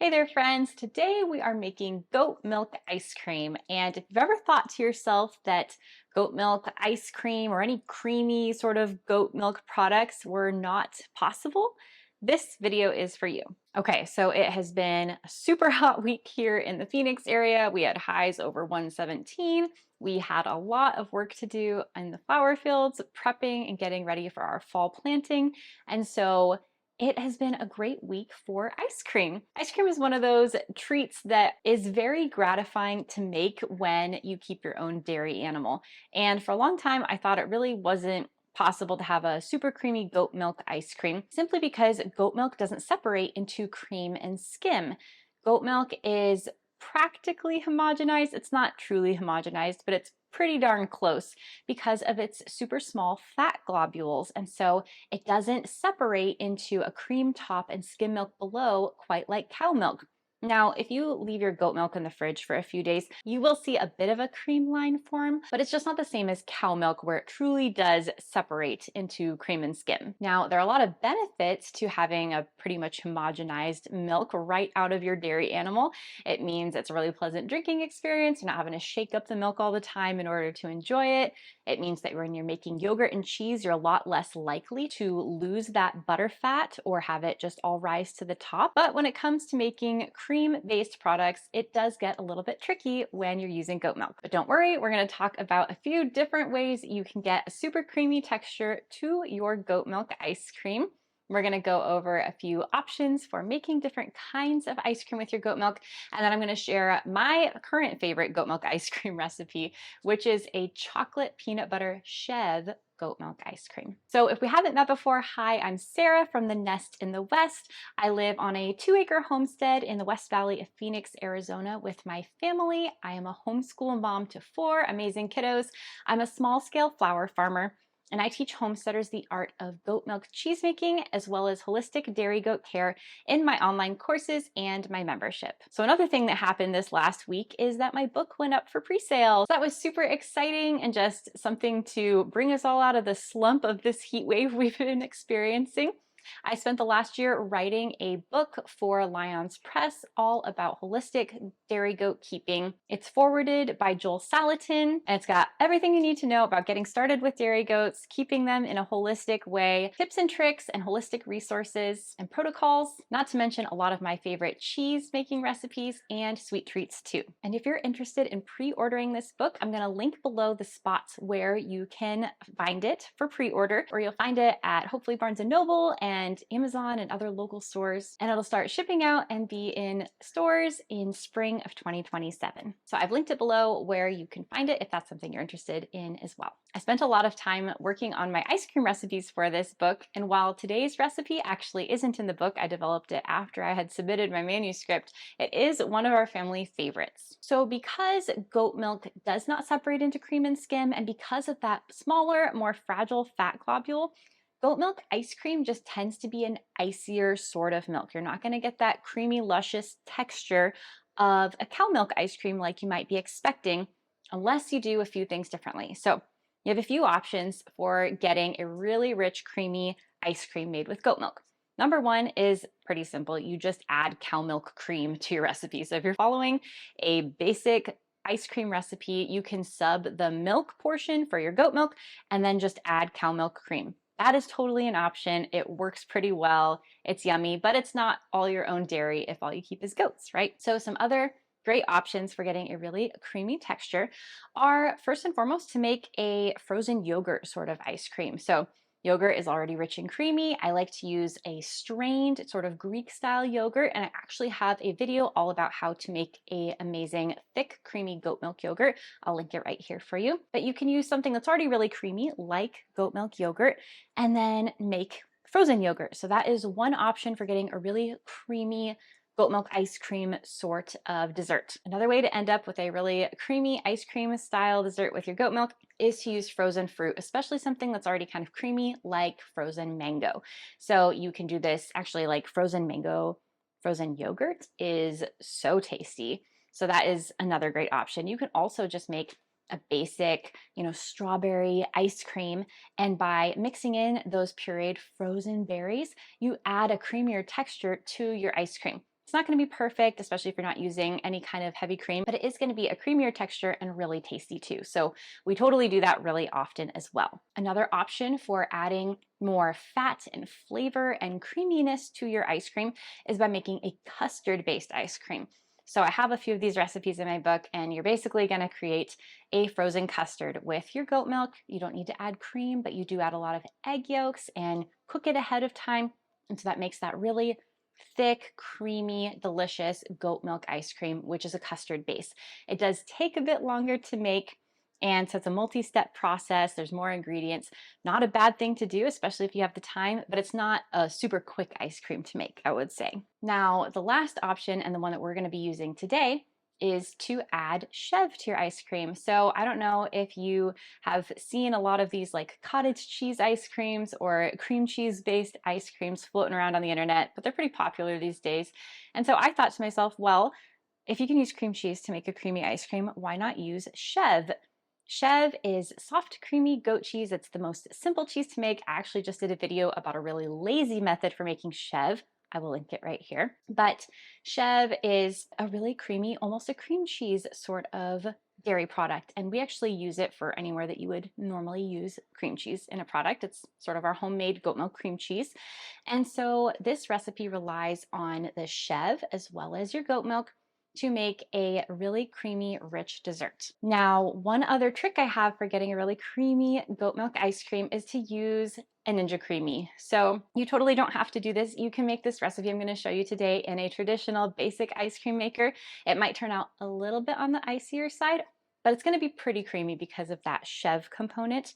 Hey there, friends. Today we are making goat milk ice cream. And if you've ever thought to yourself that goat milk ice cream or any creamy sort of goat milk products were not possible, this video is for you. Okay, so it has been a super hot week here in the Phoenix area. We had highs over 117. We had a lot of work to do in the flower fields, prepping and getting ready for our fall planting. And so it has been a great week for ice cream. Ice cream is one of those treats that is very gratifying to make when you keep your own dairy animal. And for a long time, I thought it really wasn't possible to have a super creamy goat milk ice cream simply because goat milk doesn't separate into cream and skim. Goat milk is practically homogenized. It's not truly homogenized, but it's pretty darn close because of its super small fat globules. And so it doesn't separate into a cream top and skim milk below quite like cow milk. Now, if you leave your goat milk in the fridge for a few days, you will see a bit of a cream line form, but it's just not the same as cow milk where it truly does separate into cream and skim. Now, there are a lot of benefits to having a pretty much homogenized milk right out of your dairy animal. It means it's a really pleasant drinking experience. You're not having to shake up the milk all the time in order to enjoy it. It means that when you're making yogurt and cheese, you're a lot less likely to lose that butter fat or have it just all rise to the top. But when it comes to making cream-based products, it does get a little bit tricky when you're using goat milk. But don't worry, we're going to talk about a few different ways you can get a super creamy texture to your goat milk ice cream. We're going to go over a few options for making different kinds of ice cream with your goat milk. And then I'm going to share my current favorite goat milk ice cream recipe, which is a chocolate peanut butter chèvre goat milk ice cream. So if we haven't met before, hi, I'm Sarah from the Nest in the West. I live on a 2-acre homestead in the West Valley of Phoenix, Arizona with my family. I am a homeschool mom to 4 amazing kiddos. I'm a small-scale flower farmer, and I teach homesteaders the art of goat milk cheese making as well as holistic dairy goat care in my online courses and my membership. So another thing that happened this last week is that my book went up for pre-sale. That was super exciting and just something to bring us all out of the slump of this heat wave we've been experiencing. I spent the last year writing a book for Lyons Press all about holistic dairy goat keeping. It's forwarded by Joel Salatin, and it's got everything you need to know about getting started with dairy goats, keeping them in a holistic way, tips and tricks and holistic resources and protocols, not to mention a lot of my favorite cheese making recipes and sweet treats too. And if you're interested in pre-ordering this book, I'm going to link below the spots where you can find it for pre-order, or you'll find it at hopefully Barnes & Noble and Amazon and other local stores, and it'll start shipping out and be in stores in spring of 2027. So I've linked it below where you can find it if that's something you're interested in as well. I spent a lot of time working on my ice cream recipes for this book, and while today's recipe actually isn't in the book, I developed it after I had submitted my manuscript, it is one of our family favorites. So because goat milk does not separate into cream and skim, and because of that smaller, more fragile fat globule, goat milk ice cream just tends to be an icier sort of milk. You're not going to get that creamy, luscious texture of a cow milk ice cream like you might be expecting unless you do a few things differently. So you have a few options for getting a really rich, creamy ice cream made with goat milk. Number one is pretty simple. You just add cow milk cream to your recipe. So if you're following a basic ice cream recipe, you can sub the milk portion for your goat milk and then just add cow milk cream. That is totally an option. It works pretty well. It's yummy, but it's not all your own dairy if all you keep is goats, right? So some other great options for getting a really creamy texture are first and foremost to make a frozen yogurt sort of ice cream. So yogurt is already rich and creamy. I like to use a strained sort of Greek style yogurt, and I actually have a video all about how to make an amazing thick creamy goat milk yogurt. I'll link it right here for you. But you can use something that's already really creamy like goat milk yogurt and then make frozen yogurt. So that is one option for getting a really creamy goat milk ice cream sort of dessert. Another way to end up with a really creamy ice cream style dessert with your goat milk is to use frozen fruit, especially something that's already kind of creamy like frozen mango. So you can do this actually like frozen mango, frozen yogurt is so tasty. So that is another great option. You can also just make a basic, strawberry ice cream, and by mixing in those pureed frozen berries, you add a creamier texture to your ice cream. It's not going to be perfect, especially if you're not using any kind of heavy cream, but it is going to be a creamier texture and really tasty too. So we totally do that really often as well. Another option for adding more fat and flavor and creaminess to your ice cream is by making a custard-based ice cream. So I have a few of these recipes in my book, and you're basically going to create a frozen custard with your goat milk. You don't need to add cream, but you do add a lot of egg yolks and cook it ahead of time. And so that makes that really thick, creamy, delicious goat milk ice cream, which is a custard base. It does take a bit longer to make, and so it's a multi-step process. There's more ingredients. Not a bad thing to do, especially if you have the time, but it's not a super quick ice cream to make, I would say. Now, the last option, and the one that we're going to be using today, is to add chèvre to your ice cream. So I don't know if you have seen a lot of these like cottage cheese ice creams or cream cheese based ice creams floating around on the internet, but they're pretty popular these days. And so I thought to myself, well, if you can use cream cheese to make a creamy ice cream, why not use chèvre? Chèvre is soft, creamy goat cheese. It's the most simple cheese to make. I actually just did a video about a really lazy method for making chèvre. I will link it right here. But chèvre is a really creamy, almost a cream cheese sort of dairy product. And we actually use it for anywhere that you would normally use cream cheese in a product. It's sort of our homemade goat milk cream cheese. And so this recipe relies on the chèvre as well as your goat milk to make a really creamy, rich dessert. Now, one other trick I have for getting a really creamy goat milk ice cream is to use a Ninja Creami. So you totally don't have to do this. You can make this recipe I'm going to show you today in a traditional basic ice cream maker. It might turn out a little bit on the icier side, but it's going to be pretty creamy because of that chèvre component.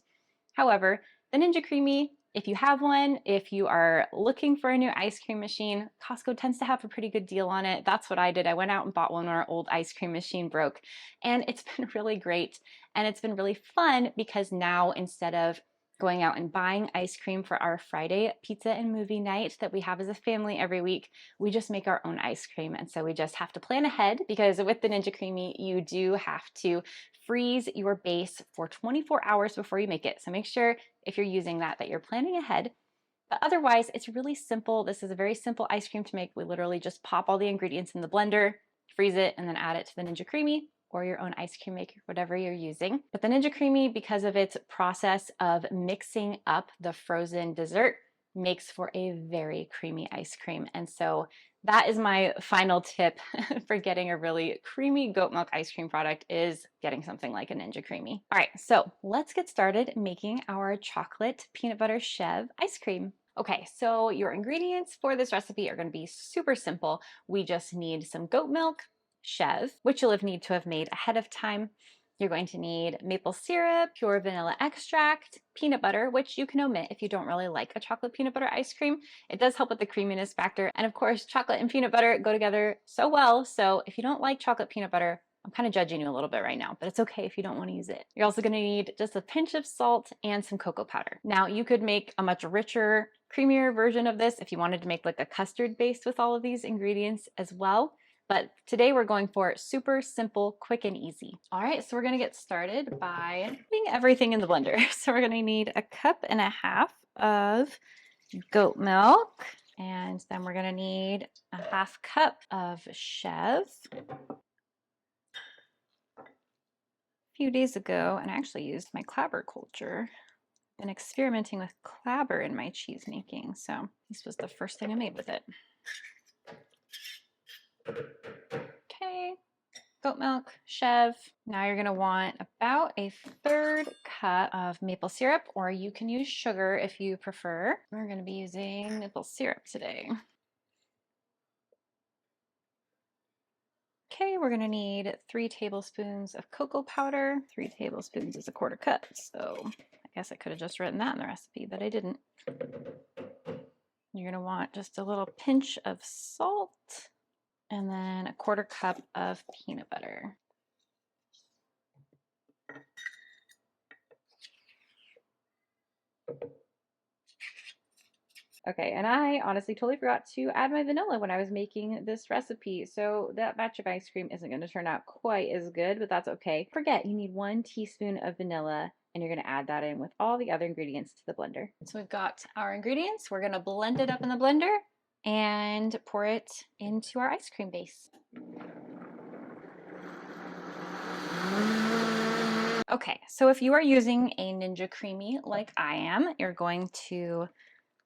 However, the Ninja Creami, if you have one, if you are looking for a new ice cream machine, Costco tends to have a pretty good deal on it. That's what I did. I went out and bought one when our old ice cream machine broke, and it's been really great. And it's been really fun because now instead of going out and buying ice cream for our Friday pizza and movie night that we have as a family every week, we just make our own ice cream. And so we just have to plan ahead, because with the Ninja Creami, you do have to freeze your base for 24 hours before you make it. So make sure if you're using that you're planning ahead. But otherwise, it's really simple. This is a very simple ice cream to make. We literally just pop all the ingredients in the blender, freeze it, and then add it to the Ninja Creami or your own ice cream maker, whatever you're using. But the Ninja Creami, because of its process of mixing up the frozen dessert, makes for a very creamy ice cream. And so that is my final tip for getting a really creamy goat milk ice cream product, is getting something like a Ninja Creami. All right, so let's get started making our chocolate peanut butter chèvre ice cream. Okay, so your ingredients for this recipe are going to be super simple. We just need some goat milk, chèvre, which you'll need to have made ahead of time. You're going to need maple syrup, pure vanilla extract, peanut butter, which you can omit if you don't really like a chocolate peanut butter ice cream. It does help with the creaminess factor. And of course, chocolate and peanut butter go together so well. So if you don't like chocolate peanut butter, I'm kind of judging you a little bit right now, but it's okay if you don't want to use it. You're also going to need just a pinch of salt and some cocoa powder. Now, you could make a much richer, creamier version of this if you wanted to make like a custard base with all of these ingredients as well. But today we're going for super simple, quick and easy. All right, so we're gonna get started by putting everything in the blender. So we're gonna need 1.5 cups of goat milk, and then we're gonna need 1/2 cup of chèvre. A few days ago, and I actually used my clabber culture. Been experimenting with clabber in my cheese making, so this was the first thing I made with it. Okay, goat milk, chèvre. Now you're gonna want about 1/3 cup of maple syrup, or you can use sugar if you prefer. We're gonna be using maple syrup today. Okay, we're gonna need 3 tablespoons of cocoa powder. 3 tablespoons is 1/4 cup, so I guess I could have just written that in the recipe, but I didn't. You're gonna want just a little pinch of salt, and then 1/4 cup of peanut butter. Okay, and I honestly totally forgot to add my vanilla when I was making this recipe, so that batch of ice cream isn't going to turn out quite as good, but that's okay. Forget, you need 1 teaspoon of vanilla, and you're going to add that in with all the other ingredients to the blender. So we've got our ingredients. We're going to blend it up in the blender, and pour it into our ice cream base. Okay, so if you are using a Ninja Creami like I am, you're going to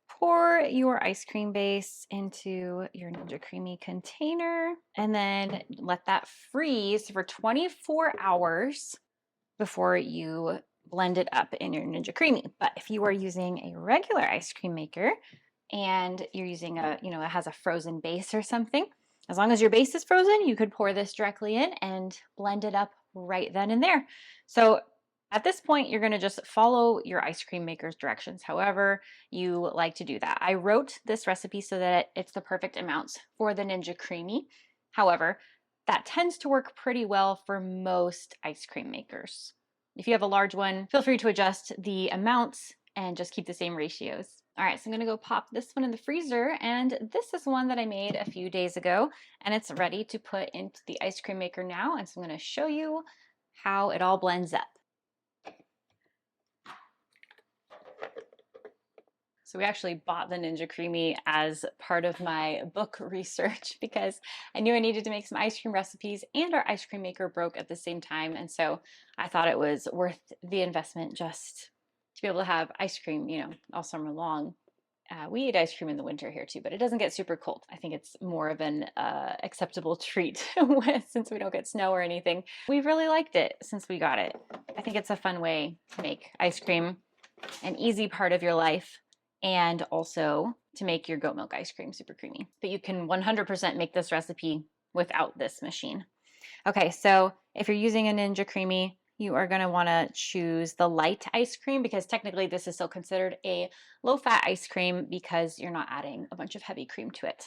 pour your ice cream base into your Ninja Creami container and then let that freeze for 24 hours before you blend it up in your Ninja Creami. But if you are using a regular ice cream maker and you're using a, it has a frozen base or something, as long as your base is frozen, you could pour this directly in and blend it up right then and there. So at this point, you're going to just follow your ice cream maker's directions, however you like to do that. I wrote this recipe so that it's the perfect amounts for the Ninja Creami. However, that tends to work pretty well for most ice cream makers. If you have a large one, feel free to adjust the amounts and just keep the same ratios. All right, so I'm gonna go pop this one in the freezer, and this is one that I made a few days ago, and it's ready to put into the ice cream maker now, and so I'm gonna show you how it all blends up. So we actually bought the Ninja Creami as part of my book research because I knew I needed to make some ice cream recipes and our ice cream maker broke at the same time. And so I thought it was worth the investment just to be able to have ice cream, all summer long. We eat ice cream in the winter here too, but it doesn't get super cold. I think it's more of an acceptable treat since we don't get snow or anything. We've really liked it since we got it. I think it's a fun way to make ice cream an easy part of your life, and also to make your goat milk ice cream super creamy. But you can 100% make this recipe without this machine. Okay, so if you're using a Ninja Creami, you are going to want to choose the light ice cream because technically this is still considered a low-fat ice cream because you're not adding a bunch of heavy cream to it.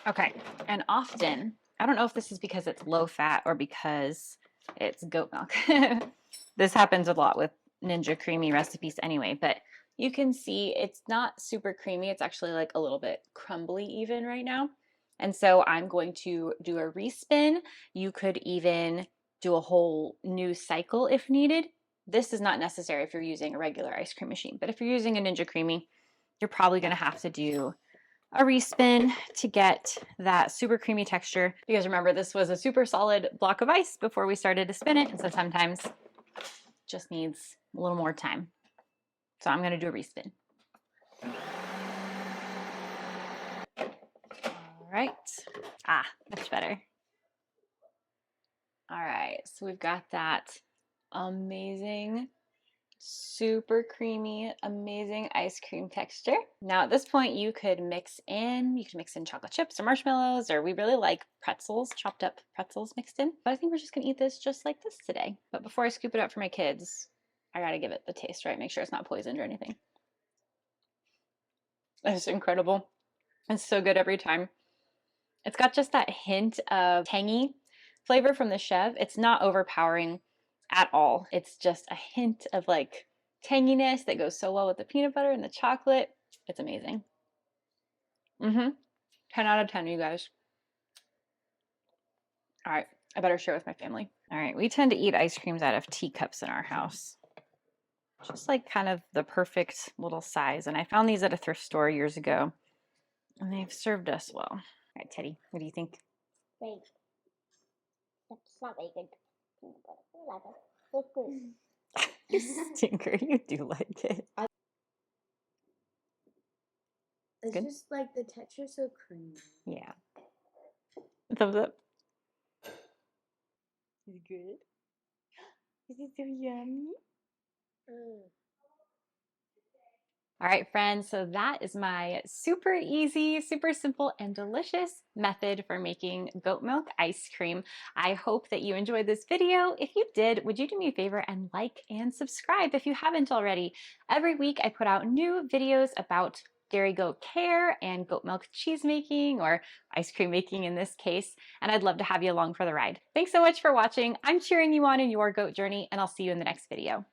Okay, and often, I don't know if this is because it's low fat or because it's goat milk. This happens a lot with Ninja Creami recipes anyway, but you can see it's not super creamy. It's actually like a little bit crumbly even right now. And so I'm going to do a respin. You could even do a whole new cycle if needed. This is not necessary if you're using a regular ice cream machine, but if you're using a Ninja Creami, you're probably going to have to do a respin to get that super creamy texture. Because remember, this was a super solid block of ice before we started to spin it, and so sometimes it just needs a little more time. So I'm going to do a respin. All right. Much better. All right, so we've got that amazing, super creamy, amazing ice cream texture. Now at this point you could mix in chocolate chips or marshmallows, or we really like pretzels, chopped up pretzels mixed in. But I think we're just gonna eat this just like this today. But before I scoop it up for my kids, I gotta give it the taste, right? Make sure it's not poisoned or anything. It's incredible. It's so good every time. It's got just that hint of tangy flavor from the chèvre. It's not overpowering at all. It's just a hint of like tanginess that goes so well with the peanut butter and the chocolate. It's amazing. 10 out of 10, you guys. All right, I better share with my family. All right, we tend to eat ice creams out of teacups in our house. Just like kind of the perfect little size. And I found these at a thrift store years ago, and they've served us well. All right, Teddy, what do you think? Great. That's not very good. It's good. You stinker, you do like it. It's Good? just like the texture is so creamy. Yeah. Thumbs up. Is it good? Is it so yummy? All right, friends, so that is my super easy, super simple, and delicious method for making goat milk ice cream. I hope that you enjoyed this video. If you did, would you do me a favor and like and subscribe if you haven't already? Every week I put out new videos about dairy goat care and goat milk cheese making, or ice cream making in this case, and I'd love to have you along for the ride. Thanks so much for watching. I'm cheering you on in your goat journey, and I'll see you in the next video.